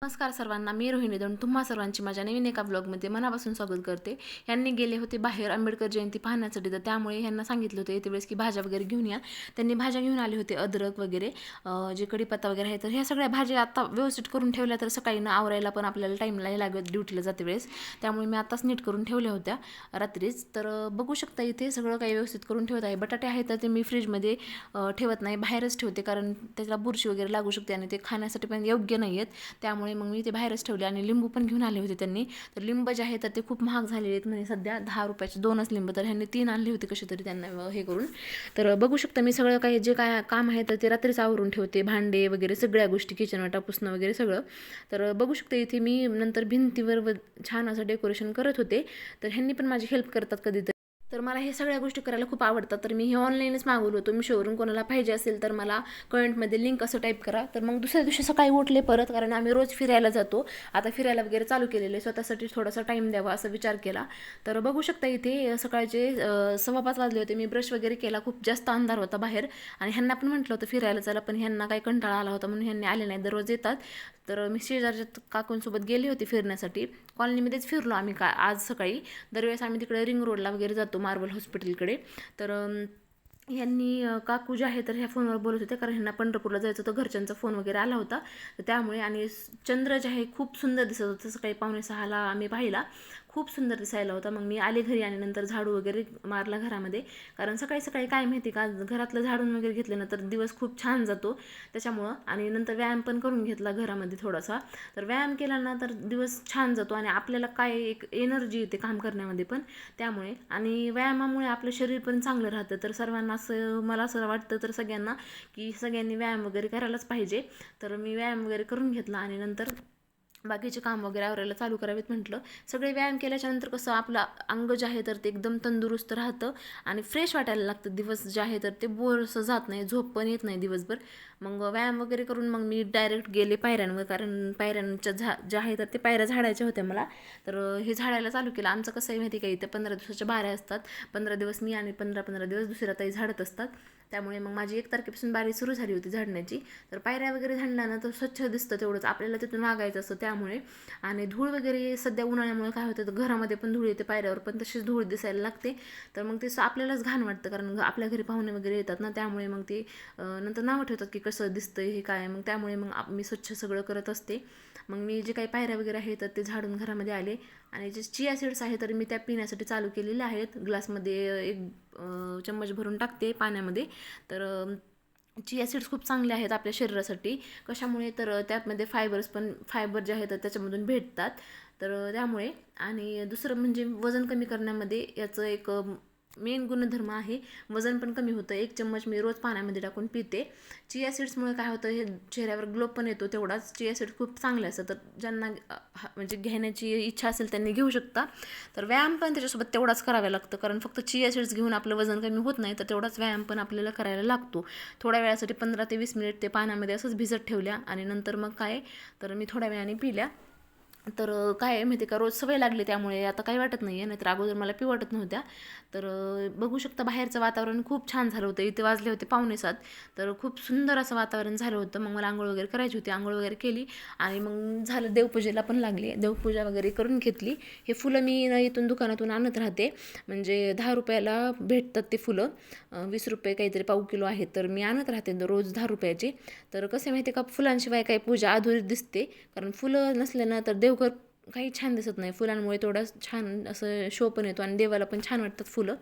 नमस्कार सर्वांना, मी रोहिणी दौंड तुम्हा सर्वांची माझ्या नवीन एका ब्लॉगमध्ये मनापासून स्वागत करते. यांनी गेले होते बाहेर आंबेडकर जयंती पाहण्यासाठी, तर त्यामुळे यांना सांगितलं होतं येते वेळेस की भाज्या वगैरे घेऊन या. त्यांनी भाज्या घेऊन आले होते, अद्रक वगैरे जे कढीपत्ता वगैरे आहे. तर ह्या सगळ्या भाज्या आता व्यवस्थित करून ठेवल्या तर सकाळी ना आवरायला पण आपल्याला टाईमला लागत, ड्युटीला जाते वेळेस. त्यामुळे मी आताच नीट करून ठेवल्या होत्या रात्रीच. तर बघू शकता इथे सगळं काही व्यवस्थित करून ठेवत आहे. बटाटे आहेत तर ते मी फ्रीजमध्ये ठेवत नाही, बाहेरच ठेवते, कारण त्याला बुरशी वगैरे लागू शकते आणि ते खाण्यासाठी पण योग्य नाही आहेत. त्यामुळे मग मी ते बाहेरच ठेवले. आणि लिंबू पण घेऊन आले होते त्यांनी. तर लिंब जे आहे तर ते खूप महाग झालेले आहेत, म्हणजे सध्या 10 रुपयाचे 2च लिंब, तर ह्यांनी 3 आणले होते कसे तरी त्यांना हे करून. तर बघू शकता मी सगळं काही जे काय काम आहे तर ते रात्रीच आवरून ठेवते, भांडे वगैरे सगळ्या गोष्टी, किचन वाटा पुसणं वगैरे सगळं. तर बघू शकता इथे मी नंतर भिंतीवर छान असं डेकोरेशन करत होते. तर ह्यांनी पण माझी हेल्प करतात कधीतरी. तर मला हे सगळ्या गोष्टी करायला खूप आवडतात. तर मी हे ऑनलाईनच मागवलं होतं मिशोवरून. कोणाला पाहिजे असेल तर मला कमेंटमध्ये लिंक असं टाईप करा. तर मग दुसऱ्या दिवशी सकाळी उठले परत, कारण आम्ही रोज फिरायला जातो. आता फिरायला वगैरे चालू केलेले, स्वतःसाठी थोडासा टाईम द्यावा असा विचार केला. तर बघू शकता इथे सकाळचे 5:15 वाजले होते. मी ब्रश वगैरे केला, खूप जास्त अंधार होता बाहेर. आणि ह्यांना पण म्हटलं होतं फिरायला चला, पण ह्यांना काही कंटाळा आला होता म्हणून ह्यांनी आले नाही, दररोज येतात. तर मी शेजारच्या काकूंसोबत गेले होते फिरण्यासाठी. कॉलनीमध्येच फिरलो आम्ही आज सकाळी. दरवेळेस आम्ही तिकडे रिंग रोडला वगैरे जातो, मार्बल हॉस्पिटलकडे. तर यांनी काकू जे आहे तर ह्या फोनवर बोलत होते, कारण ह्यांना पंढरपूरला जायचं होतं, घरच्यांचा फोन वगैरे आला होता. तर त्यामुळे. आणि चंद्र जे आहे खूप सुंदर दिसत होतं, सकाळी 5:45ला आम्ही पाहिला, खूप सुंदर दिसायला होता. मग मी आले घरी आणि नंतर झाडू वगैरे मारला घरामध्ये, कारण सकाळी सकाळी काय माहिती का, घरातलं झाडून वगैरे घेतलं ना तर दिवस खूप छान जातो त्याच्यामुळं. आणि नंतर व्यायाम पण करून घेतला घरामध्ये थोडासा. तर व्यायाम केला ना तर दिवस छान जातो आणि आपल्याला काय एक एनर्जी येते काम करण्यामध्ये पण त्यामुळे. आणि व्यायामामुळे आपलं शरीर पण चांगलं राहतं. तर सर्वांना असं, मला असं वाटतं तर सगळ्यांना की सगळ्यांनी व्यायाम वगैरे करायलाच पाहिजे. तर मी व्यायाम वगैरे करून घेतला आणि नंतर बाकीचे काम वगैरे आवरायला चालू करावेत म्हटलं. सगळे व्यायाम केल्याच्यानंतर कसं आपलं अंग जे आहे तर ते एकदम तंदुरुस्त राहतं आणि फ्रेश वाटायला लागतं. दिवस जे आहे तर ते बोर असं जात नाही, झोप पण येत नाही दिवसभर. मग व्यायाम वगैरे करून मग मी डायरेक्ट गेले पायऱ्यांवर, कारण पायऱ्यांच्या ज्या आहे तर ते पायऱ्या झाडायच्या होत्या मला. तर हे झाडायला चालू केलं. आमचं कसं आहे माहिती का, इथे 15 दिवसाच्या बाऱ्या असतात. 15 दिवस मी आणि 15 दिवस दुसऱ्या ताई झाडत असतात. त्यामुळे मग माझी 1 तारखेपासून बारी सुरू झाली होती झाडण्याची. तर पायऱ्या वगैरे झाडल्या ना तर स्वच्छ दिसतं, तेवढंच आपल्याला तिथून मागायचं असतं त्यामुळे. आणि धूळ वगैरे सध्या उन्हाळ्यामुळे काय होतं तर घरामध्ये पण धूळ येते, पायऱ्यावर पण तशीच धूळ दिसायला लागते. तर मग ते आपल्यालाच घाण वाटतं, कारण आपल्या घरी पाहुणे वगैरे येतात ना, त्यामुळे मग ते नंतर नावं ठेवतात की कसं दिसतंय हे काय. मग त्यामुळे मग मी स्वच्छ सगळं करत असते. मग मी जे काही पायऱ्या वगैरे आहेत तर ते झाडून घरामध्ये आले. आणि जे चिया सीड्स आहे तर मी त्या पिण्यासाठी चालू केलेले आहेत. ग्लासमध्ये 1 चम्मच भरून टाकते पाण्यामध्ये. तर चिया सीड्स खूप चांगले आहेत आपल्या शरीरासाठी. कशामुळे तर त्यामध्ये फायबर जे आहे तर त्याच्यामधून भेटतात. तर त्यामुळे. आणि दुसरं म्हणजे वजन कमी करण्यामध्ये याचं एक मेन गुणधर्म आहे, वजन पण कमी होतं. 1 चम्मच मी रोज पाण्यामध्ये टाकून पिते. चिया सीड्समुळे काय होतं, हे चेहऱ्यावर ग्लो पण येतो तेवढाच. चिया सीड्स खूप चांगले असतात, तर ज्यांना म्हणजे घेण्याची इच्छा असेल त्यांनी घेऊ शकता. तर व्यायाम पण त्याच्यासोबत तेवढाच करावा लागतं, कारण फक्त चिया सीड्स घेऊन आपलं वजन कमी होत नाही, तर तेवढाच व्यायाम पण आपल्याला करायला लागतो. थोड्या वेळासाठी 15 ते 20 मिनिट ते पाण्यामध्ये असंच भिजत ठेवल्या आणि नंतर मग काय तर मी थोड्या वेळाने पिल्या. तर काय आहे माहिती का, रोज सवय लागली त्यामुळे आता काही वाटत नाही आहे, नाहीतर अगोदर मला पिऊ वाटत नव्हत्या. तर बघू शकता बाहेरचं वातावरण खूप छान झालं होतं. इथे वाजले होते 6:45. तर खूप सुंदर असं वातावरण झालं होतं. मग मला आंघोळ वगैरे करायची होती, आंघोळ वगैरे केली आणि मग झालं, देवपूजेला पण लागली, देवपूजा वगैरे करून घेतली. हे फुलं मी इथून दुकानातून आणत राहते, म्हणजे 10 रुपयाला भेटतात ते फुलं. 20 रुपये काहीतरी पाव किलो आहेत, तर मी आणत राहते रोज 10 रुपयाचे. तर कसं माहिती आहे का, फुलांशिवाय काही पूजा अधुरी दिसते, कारण फुलं नसले ना तर देवघर काही छान दिसत नाही. फुलांमुळे थोडा छान असं शो पण येतो आणि देवाला पण छान वाटतात फुलं.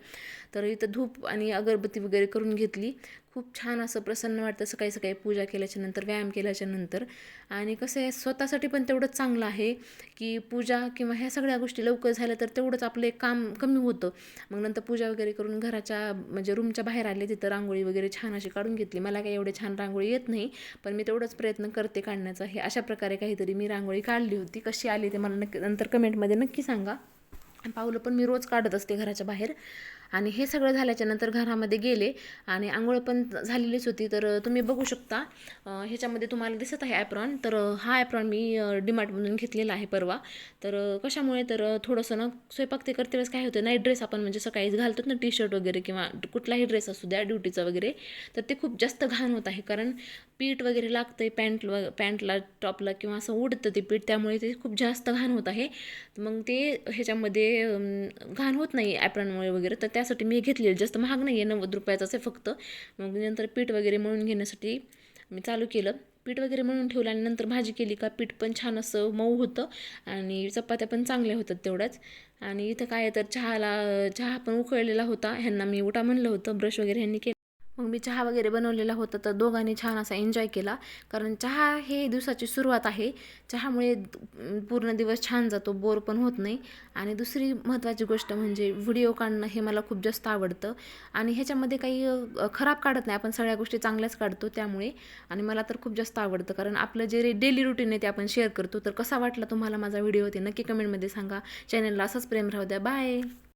तर इथं धूप आणि अगरबत्ती वगैरे करून घेतली. खूप छान असं प्रसन्न वाटतं सकाळी सकाळी पूजा केल्याच्या नंतर, व्यायाम केल्याच्या नंतर. आणि कसं आहे, स्वतःसाठी पण तेवढंच चांगलं आहे की पूजा किंवा ह्या सगळ्या गोष्टी लवकर झाल्या तर तेवढंच आपलं एक काम कमी होतं. मग नंतर पूजा वगैरे करून घराच्या म्हणजे रूमच्या बाहेर आले, तिथं रांगोळी वगैरे छान अशी काढून घेतली. मला काही एवढे छान रांगोळी येत नाही, पण मी तेवढंच प्रयत्न करते काढण्याचा. हे अशा प्रकारे काहीतरी मी रांगोळी काढली होती. कशी आली ते मला नंतर कमेंटमध्ये नक्की सांगा. पावलं पण मी रोज काढत असते घराच्या बाहेर. आणि हे सगळं झाल्याच्या नंतर घरामध्ये गेले आणि आंघोळ पण झालेलीच होती. तर तुम्ही बघू शकता ह्याच्यामध्ये तुम्हाला दिसत आहे ॲप्रॉन. तर हा ॲप्रॉन मी डीमार्टमधून घेतलेला आहे परवा. तर कशामुळे तर थोडंसं ना स्वयंपाक ते करते वेळेस काय होतं, नाईट ड्रेस आपण म्हणजे सकाळीच घालतो ना, टी शर्ट वगैरे किंवा कुठलाही ड्रेस असू द्या ड्युटीचा वगैरे, तर ते खूप जास्त घाण होत आहे. कारण पीठ वगैरे लागतं आहे पॅन्टला टॉपला किंवा असं उडतं ते पीठ, त्यामुळे ते खूप जास्त घाण होत आहे. मग ते ह्याच्यामध्ये घाण होत नाही ॲप्रॉनमुळे वगैरे, तर त्यासाठी मी घेतलेलं. जास्त महाग नाही आहे, 90 रुपयाचाच आहे फक्त. मग नंतर पीठ वगैरे मळून घेण्यासाठी मी चालू केलं. पीठ वगैरे मळून ठेवलं आणि नंतर भाजी केली का पीठ पण छान असं मऊ होतं आणि चपात्या पण चांगल्या होतात तेवढ्याच. आणि इथं काय तर चहा पण उकळलेला होता. ह्यांना मी उठा म्हणलं होतं, ब्रश वगैरे ह्यांनी केलं. मग मी चहा वगैरे बनवलेला होता, तर दोघांनी छान असा एन्जॉय केला. कारण चहा हे दिवसाची सुरुवात आहे. चहामुळे पूर्ण दिवस छान जातो, बोर पण होत नाही. आणि दुसरी महत्त्वाची गोष्ट म्हणजे व्हिडिओ काढणं हे मला खूप जास्त आवडतं. आणि ह्याच्यामध्ये काही खराब काढत नाही, आपण सगळ्या गोष्टी चांगल्याच काढतो त्यामुळे. आणि मला तर खूप जास्त आवडतं, कारण आपलं जे डेली रुटीन आहे ते आपण शेअर करतो. तर कसा वाटला तुम्हाला माझा व्हिडिओ ते नक्की कमेंटमध्ये सांगा. चॅनलला असंच प्रेम राहू द्या. बाय.